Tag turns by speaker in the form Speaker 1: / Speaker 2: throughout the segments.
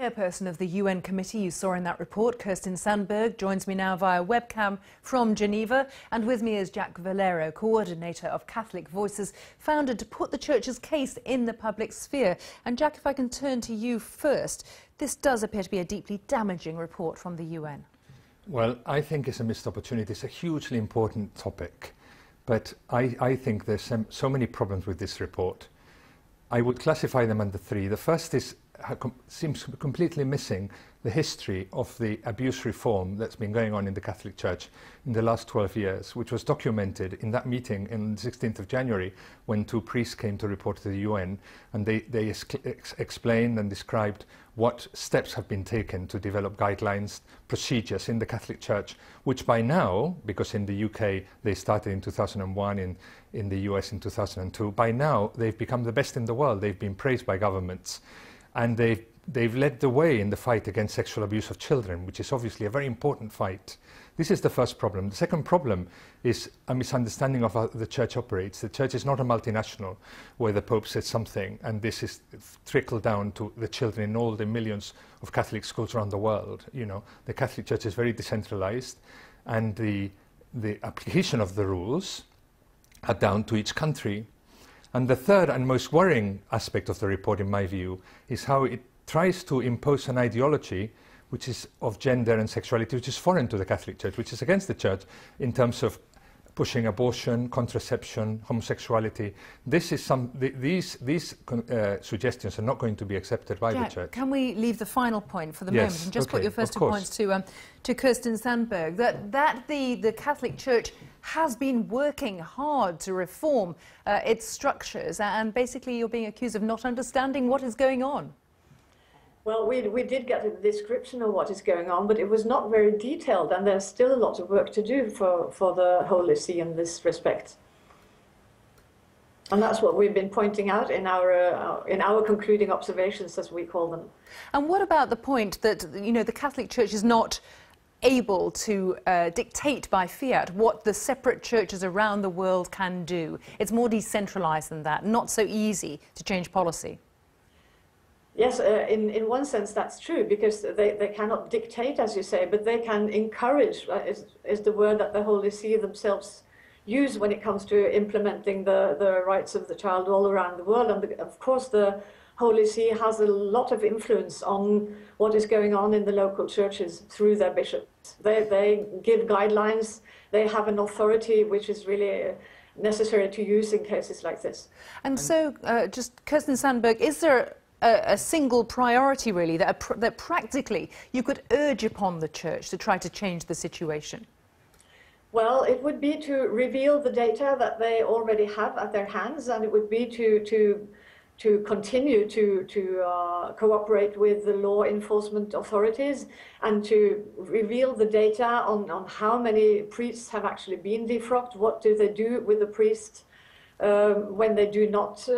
Speaker 1: Chairperson of the UN committee you saw in that report, Kirsten Sandberg, joins me now via webcam from Geneva. And with me is Jack Valero, coordinator of Catholic Voices, founded to put the Church's case in the public sphere. And Jack, if I can turn to you first, this does appear to be a deeply damaging report from the UN.
Speaker 2: Well, I think it's a missed opportunity. It's a hugely important topic. But I think there's so many problems with this report. I would classify them under three. The first is seems completely missing the history of the abuse reform that's been going on in the Catholic Church in the last 12 years, which was documented in that meeting on the 16th of January when two priests came to report to the UN, and they explained and described what steps have been taken to develop guidelines, procedures in the Catholic Church, which by now, because in the UK they started in 2001, in the US in 2002, by now they've become the best in the world. They've been praised by governments. And they've led the way in the fight against sexual abuse of children, which is obviously a very important fight. This is the first problem. The second problem is a misunderstanding of how the Church operates. The Church is not a multinational where the Pope says something and this is trickled down to the children in all the millions of Catholic schools around the world. You know, the Catholic Church is very decentralized, and the application of the rules are down to each country. And the third and most worrying aspect of the report, in my view, is how it tries to impose an ideology which is of gender and sexuality, which is foreign to the Catholic Church, which is against the Church in terms of pushing abortion, contraception, homosexuality. These suggestions are not going to be accepted by the Church.
Speaker 1: Can we leave the final point for the moment and just put your first two points to Kirsten Sandberg, that the Catholic Church has been working hard to reform its structures, and basically you're being accused of not understanding what is going on?
Speaker 3: Well, we did get a description of what is going on, but it was not very detailed, and there's still a lot of work to do for the Holy See in this respect. And that's what we've been pointing out in our concluding observations, as we call them.
Speaker 1: And what about the point that, you know, the Catholic Church is not able to dictate by fiat what the separate churches around the world can do? It's more decentralized than that, not so easy to change policy.
Speaker 3: Yes, in one sense that's true, because they cannot dictate, as you say, but they can encourage, is the word that the Holy See themselves use when it comes to implementing the rights of the child all around the world. And of course the Holy See has a lot of influence on what is going on in the local churches through their bishops. They give guidelines, they have an authority which is really necessary to use in cases like this.
Speaker 1: And so, just Kirsten Sandberg, is there a single priority really that practically you could urge upon the Church to try to change the situation?
Speaker 3: Well, it would be to reveal the data that they already have at their hands, and it would be to continue to cooperate with the law enforcement authorities and to reveal the data on how many priests have actually been defrocked, what do they do with the priests when they do not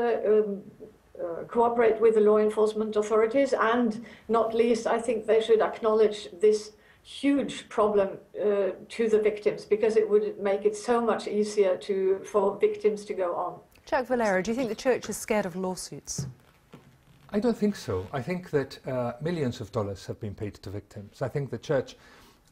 Speaker 3: cooperate with the law enforcement authorities, and not least, I think they should acknowledge this huge problem to the victims, because it would make it so much easier for victims to go on.
Speaker 1: Jack Valero, do you think the Church is scared of lawsuits?
Speaker 2: I don't think so. I think that millions of dollars have been paid to victims. I think the Church,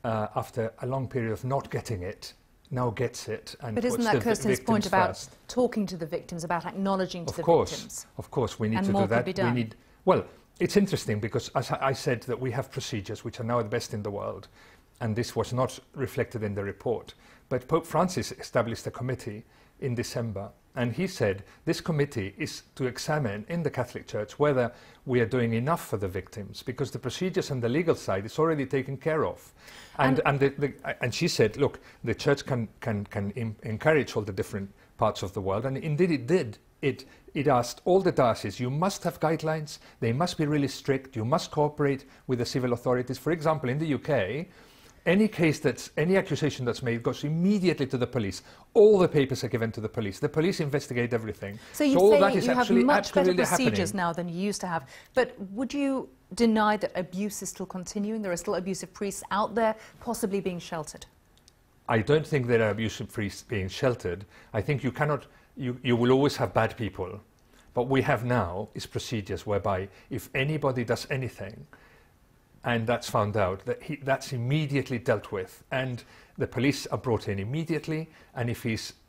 Speaker 2: after a long period of not getting it, now gets it. And
Speaker 1: but isn't that Kirsten's point about
Speaker 2: first.
Speaker 1: Talking to the victims, about acknowledging to the victims?
Speaker 2: Of course, we need
Speaker 1: and
Speaker 2: to
Speaker 1: more
Speaker 2: do that.
Speaker 1: Could be done.
Speaker 2: Well, it's interesting because, as I said, that we have procedures which are now the best in the world, and this was not reflected in the report. But Pope Francis established a committee in December, and he said this committee is to examine in the Catholic Church whether we are doing enough for the victims, because the procedures and the legal side is already taken care of. And she said, look, the Church can encourage all the different parts of the world, and indeed it did. It asked all the dioceses, you must have guidelines, they must be really strict, you must cooperate with the civil authorities. For example, in the UK, any accusation that's made goes immediately to the police. All the papers are given to the police. The police investigate everything.
Speaker 1: So you say you have much better procedures now than you used to have. But would you deny that abuse is still continuing? There are still abusive priests out there, possibly being sheltered?
Speaker 2: I don't think there are abusive priests being sheltered. I think you cannot. You will always have bad people. What we have now is procedures whereby if anybody does anything, and that's found out, that's immediately dealt with, and the police are brought in immediately, and if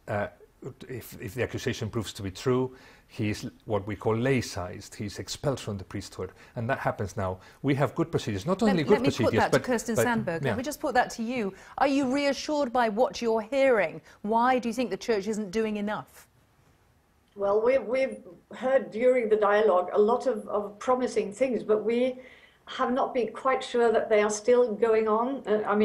Speaker 2: the accusation proves to be true, he's what we call laicized. He's expelled from the priesthood, and that happens now. We have good procedures, not only good procedures,
Speaker 1: let me put that to Kirsten Sandberg.
Speaker 2: Yeah.
Speaker 1: Let me just put that to you. Are you reassured by what you're hearing? Why do you think the Church isn't doing enough?
Speaker 3: Well, we've heard during the dialogue a lot of promising things, but we have not been quite sure that they are still going on.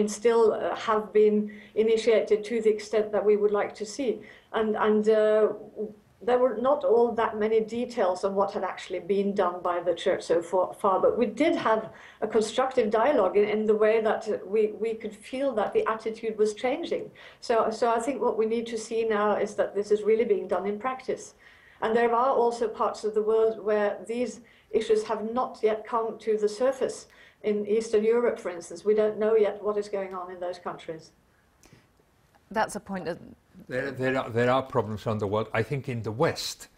Speaker 3: Still have been initiated to the extent that we would like to see. And there were not all that many details on what had actually been done by the Church so far, but we did have a constructive dialogue in the way that we could feel that the attitude was changing. So I think what we need to see now is that this is really being done in practice. And there are also parts of the world where these issues have not yet come to the surface. In Eastern Europe, for instance, we don't know yet what is going on in those countries.
Speaker 1: That's a point that...
Speaker 2: There are problems around the world. I think in the West,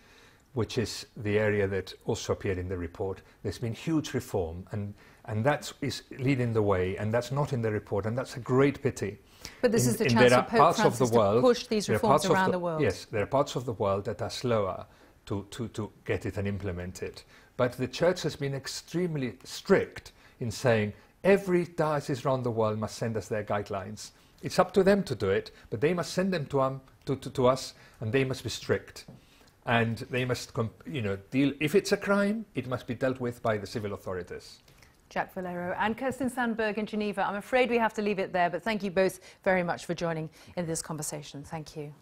Speaker 2: which is the area that also appeared in the report, there's been huge reform, and that is leading the way, and that's not in the report, and that's a great pity.
Speaker 1: But this is the chance for Pope Francis to push these reforms around the world.
Speaker 2: Yes, there are parts of the world that are slower to get it and implement it. But the Church has been extremely strict in saying every diocese around the world must send us their guidelines. It's up to them to do it, but they must send them to us, and they must be strict. And they must, deal. If it's a crime, it must be dealt with by the civil authorities.
Speaker 1: Jack Valero and Kirsten Sandberg in Geneva. I'm afraid we have to leave it there, but thank you both very much for joining in this conversation. Thank you.